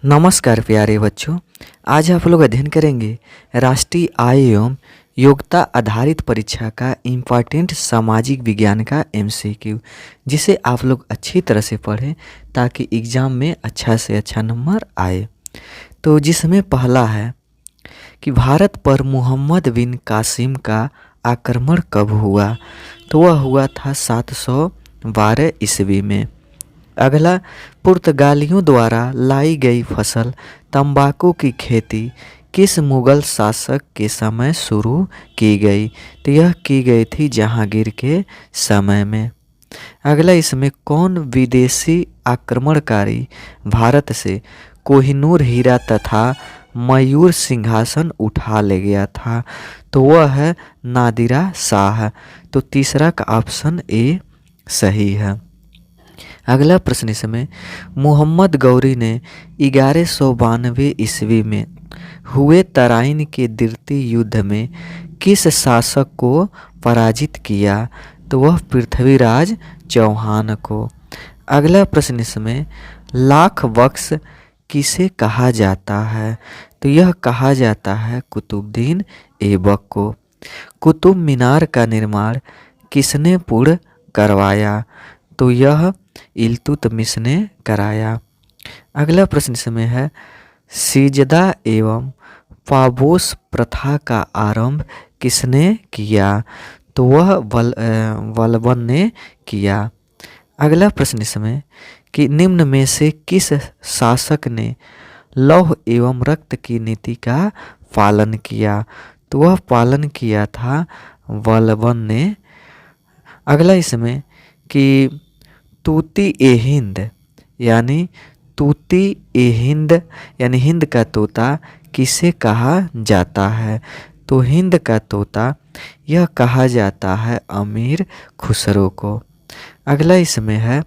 नमस्कार प्यारे बच्चों। आज आप लोग अध्ययन करेंगे राष्ट्रीय आय एवं योग्यता आधारित परीक्षा का इम्पॉर्टेंट सामाजिक विज्ञान का एमसीक्यू, जिसे आप लोग अच्छी तरह से पढ़ें ताकि एग्ज़ाम में अच्छा से अच्छा नंबर आए। तो जिसमें पहला है कि भारत पर मोहम्मद बिन कासिम का आक्रमण कब हुआ, तो वह हुआ था 712 ईस्वी में। अगला, पुर्तगालियों द्वारा लाई गई फसल तंबाकू की खेती किस मुगल शासक के समय शुरू की गई, तो यह की गई थी जहांगीर के समय में। अगला, इसमें कौन विदेशी आक्रमणकारी भारत से कोहिनूर हीरा तथा मयूर सिंहासन उठा ले गया था, तो वह है नादिरा शाह। तो तीसरा का ऑप्शन ए सही है। अगला प्रश्न इसमें, मोहम्मद गौरी ने 1192 ईस्वी में हुए तराइन के दिर्ती युद्ध में किस शासक को पराजित किया, तो वह पृथ्वीराज चौहान को। अगला प्रश्न इसमें, लाख बख्श किसे कहा जाता है, तो यह कहा जाता है कुतुबुद्दीन ऐबक को। कुतुब मीनार का निर्माण किसने पूर्ण करवाया, तो यह इल्तुतमिश ने कराया। अगला प्रश्न इसमें है, सिजदा एवं पाबोस प्रथा का आरंभ किसने किया, तो वह बलबन ने किया। अगला प्रश्न इसमें कि निम्न में से किस शासक ने लौह एवं रक्त की नीति का पालन किया, तो वह पालन किया था बलबन ने। अगला इसमें कि तूती ए हिंद यानी तूती ए हिंद यानी हिंद का तोता किसे कहा जाता है, तो हिंद का तोता यह कहा जाता है अमीर खुसरो को। अगला इसमें है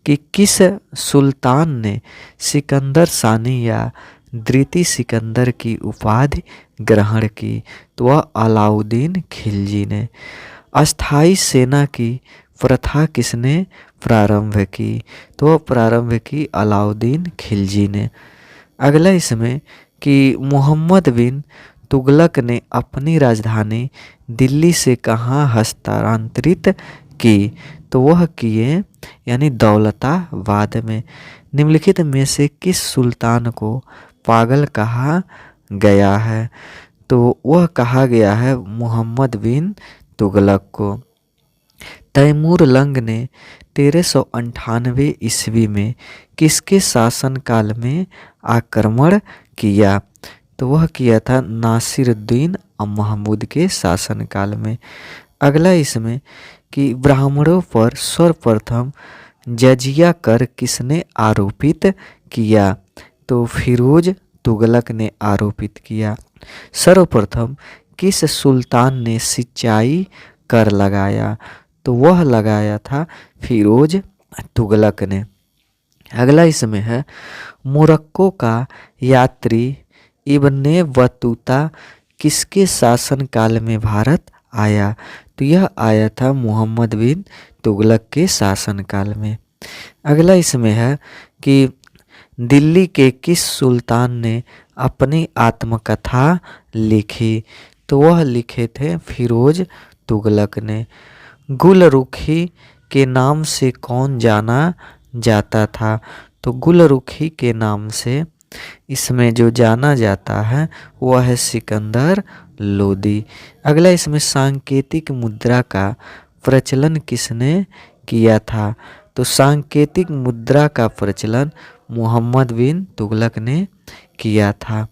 कि किस सुल्तान ने सिकंदर सानी या द्वितीय सिकंदर की उपाधि ग्रहण की, तो वह अलाउद्दीन खिलजी ने। अस्थाई सेना की प्रथा किसने प्रारंभ की, तो वह प्रारंभ की अलाउद्दीन खिलजी ने। अगला इसमें कि मोहम्मद बिन तुगलक ने अपनी राजधानी दिल्ली से कहाँ हस्तांतरित की, तो वह किए यानी दौलताबाद में। निम्नलिखित में से किस सुल्तान को पागल कहा गया है, तो वह कहा गया है मोहम्मद बिन तुगलक को। तैमूर लंग ने 1398 ईस्वी में किसके शासनकाल में आक्रमण किया, तो वह किया था नासिरुद्दीन महमूद के शासनकाल में। अगला इसमें कि ब्राह्मणों पर सर्वप्रथम जजिया कर किसने आरोपित किया, तो फिरोज तुगलक ने आरोपित किया। सर्वप्रथम किस सुल्तान ने सिंचाई कर लगाया, तो वह लगाया था फिरोज तुगलक ने। अगला इसमें है, मोरक्को का यात्री इब्ने बतूता किसके शासनकाल में भारत आया, तो यह आया था मोहम्मद बिन तुगलक के शासनकाल में। अगला इसमें है कि दिल्ली के किस सुल्तान ने अपनी आत्मकथा लिखी, तो वह लिखे थे फिरोज तुगलक ने। गुलरुखी के नाम से कौन जाना जाता था, तो गुलरुखी के नाम से इसमें जो जाना जाता है वह है सिकंदर लोदी। अगला इसमें सांकेतिक मुद्रा का प्रचलन किसने किया था, तो सांकेतिक मुद्रा का प्रचलन मोहम्मद बिन तुगलक ने किया था।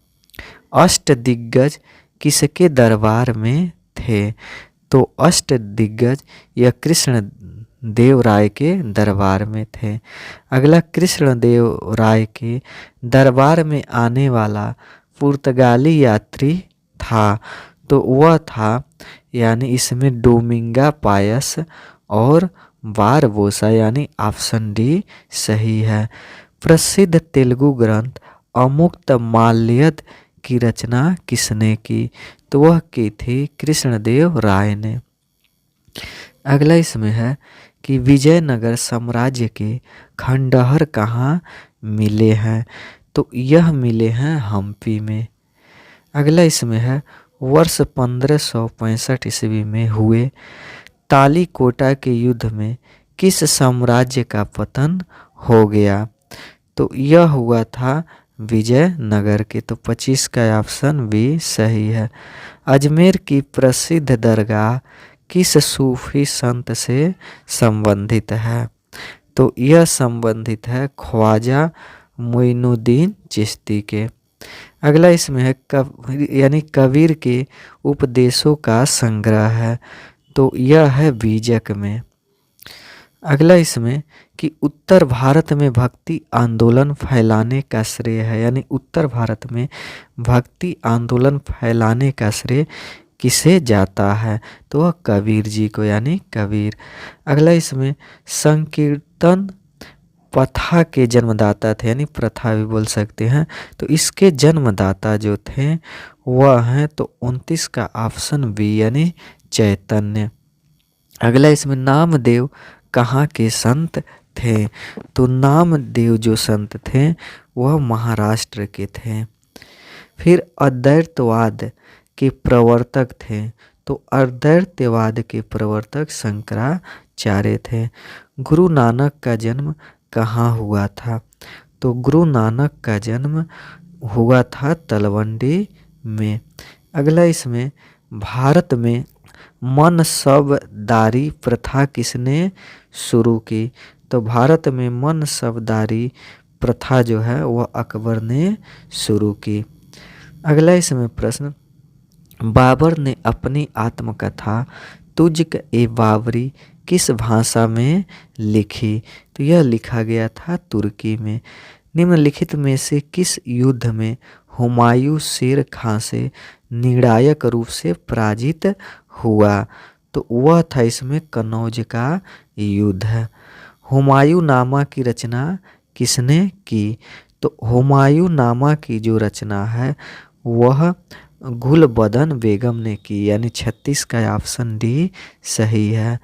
अष्टदिग्गज किसके दरबार में थे, तो अष्टदिग्गज यह कृष्ण देव राय के दरबार में थे। अगला, कृष्ण देव राय के दरबार में आने वाला पुर्तगाली यात्री था, तो वह था यानी इसमें डोमिंगा पायस और बारबोसा, यानी ऑप्शन डी सही है। प्रसिद्ध तेलुगु ग्रंथ अमुक्तमाल्यद की रचना किसने की, तो वह की थी कृष्णदेव राय ने। अगला इसमें है कि विजयनगर साम्राज्य के खंडहर कहाँ मिले हैं, तो यह मिले हैं हम्पी में। अगला इसमें है वर्ष 1565 ईस्वी में हुए तालीकोटा के युद्ध में किस साम्राज्य का पतन हो गया? तो यह हुआ था विजयनगर के। तो 25 का ऑप्शन बी सही है। अजमेर की प्रसिद्ध दरगाह किस सूफी संत से संबंधित है? तो यह संबंधित है ख्वाजा मोइनुद्दीन चिश्ती के। अगला इसमें है यानी कबीर के उपदेशों का संग्रह है। तो यह है बीजक में। अगला इसमें कि उत्तर भारत में भक्ति आंदोलन फैलाने का श्रेय है, यानी उत्तर भारत में भक्ति आंदोलन फैलाने का श्रेय किसे जाता है? तो वह कबीर जी को, यानी कबीर। अगला इसमें संकीर्तन प्रथा के जन्मदाता थे, यानी प्रथा भी बोल सकते हैं। तो इसके जन्मदाता जो थे वह हैं तो 29 का ऑप्शन बी यानी चैतन्य। अगला इसमें नामदेव कहाँ के संत थे? तो नामदेव जो संत थे वह महाराष्ट्र के थे। फिर अद्वैतवाद के प्रवर्तक थे। तो अद्वैतवाद के प्रवर्तक शंकराचार्य थे। गुरु नानक का जन्म कहाँ हुआ था? तो गुरु नानक का जन्म हुआ था तलवंडी में। अगला इसमें भारत में मनसबदारी प्रथा किसने शुरू की? तो भारत में मनसबदारी प्रथा जो है वह अकबर ने शुरू की। अगला इसमें प्रश्न, बाबर ने अपनी आत्मकथा तुझक ए बाबरी किस भाषा में लिखी? तो यह लिखा गया था तुर्की में। निम्नलिखित में से किस युद्ध में हुमायूं शेर खां से निर्णायक रूप से पराजित हुआ? तो वह था इसमें कन्नौज का युद्ध है। हुमायूं नामा की रचना किसने की? तो हुमायूं नामा की जो रचना है वह गुलबदन बेगम ने की, यानी 36 का ऑप्शन डी सही है।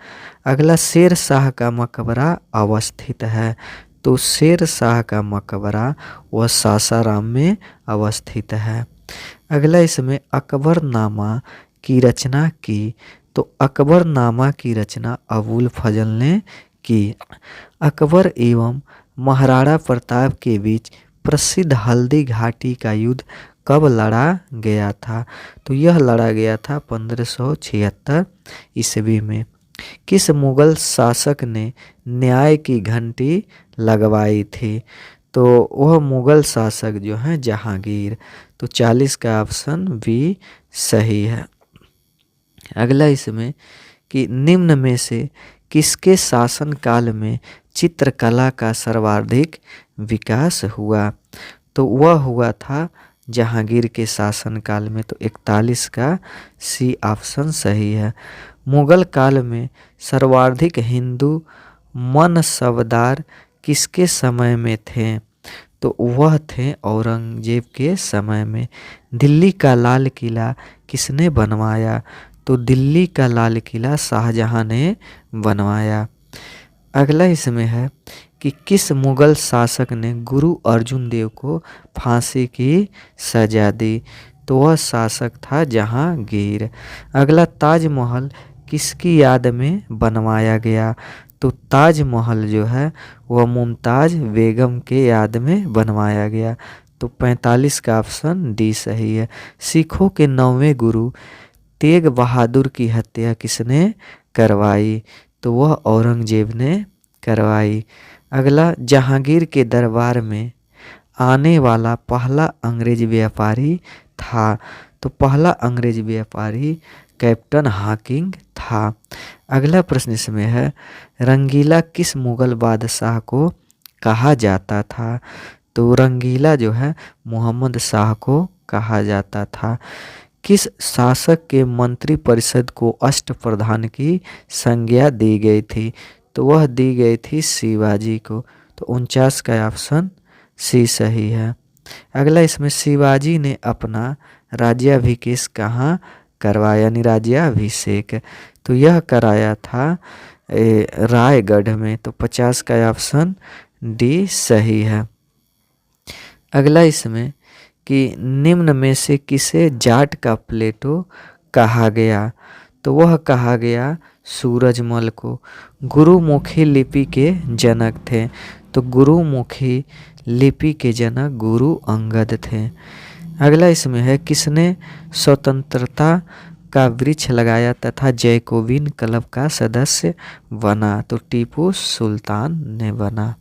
अगला शेर शाह का मकबरा अवस्थित है। तो शेर शाह का मकबरा वह सासाराम में अवस्थित है। अगला इसमें अकबरनामा की रचना की। तो अकबरनामा की रचना अबुल फजल ने की। अकबर एवं महाराणा प्रताप के बीच प्रसिद्ध हल्दी घाटी का युद्ध कब लड़ा गया था? तो यह लड़ा गया था 1576 ईस्वी में। किस मुगल शासक ने न्याय की घंटी लगवाई थी? तो वह मुगल शासक जो हैं जहांगीर। तो 40 का ऑप्शन बी सही है। अगला इसमें कि निम्न में से किसके शासनकाल में चित्रकला का सर्वाधिक विकास हुआ? तो वह हुआ था जहांगीर के शासनकाल में। तो 41 का सी ऑप्शन सही है। मुगल काल में सर्वाधिक हिंदू मनसबदार किसके समय में थे? तो वह थे औरंगजेब के समय में। दिल्ली का लाल किला किसने बनवाया? तो दिल्ली का लाल किला शाहजहां ने बनवाया। अगला इसमें है कि किस मुगल शासक ने गुरु अर्जुन देव को फांसी की सजा दी? तो वह शासक था जहांगीर। अगला ताजमहल किसकी याद में बनवाया गया? तो ताजमहल जो है वह मुमताज बेगम के याद में बनवाया गया। तो 45 का ऑप्शन डी सही है। सिखों के 9वें गुरु तेग बहादुर की हत्या किसने करवाई? तो वह औरंगजेब ने करवाई। अगला जहांगीर के दरबार में आने वाला पहला अंग्रेज व्यापारी था। तो पहला अंग्रेज व्यापारी कैप्टन हाकिंग था। अगला प्रश्न इसमें है रंगीला किस मुगल बादशाह को कहा जाता था? तो रंगीला जो है मोहम्मद शाह को कहा जाता था। किस शासक के मंत्री परिषद को अष्टप्रधान की संज्ञा दी गई थी? तो वह दी गई थी शिवाजी को। तो 49 का ऑप्शन सी सही है। अगला इसमें शिवाजी ने अपना राज्याभिषेक कहाँ करवाया, यानी राज्याभिषेक? तो यह कराया था रायगढ़ में। तो 50 का ऑप्शन डी सही है। अगला इसमें कि निम्न में से किसे जाट का प्लेटो कहा गया, तो वह कहा गया सूरजमल को। गुरुमुखी लिपि के जनक थे, तो गुरुमुखी लिपि के जनक गुरु अंगद थे। अगला इसमें है किसने स्वतंत्रता का वृक्ष लगाया तथा जैकोबिन क्लब का सदस्य बना, तो टीपू सुल्तान ने बना।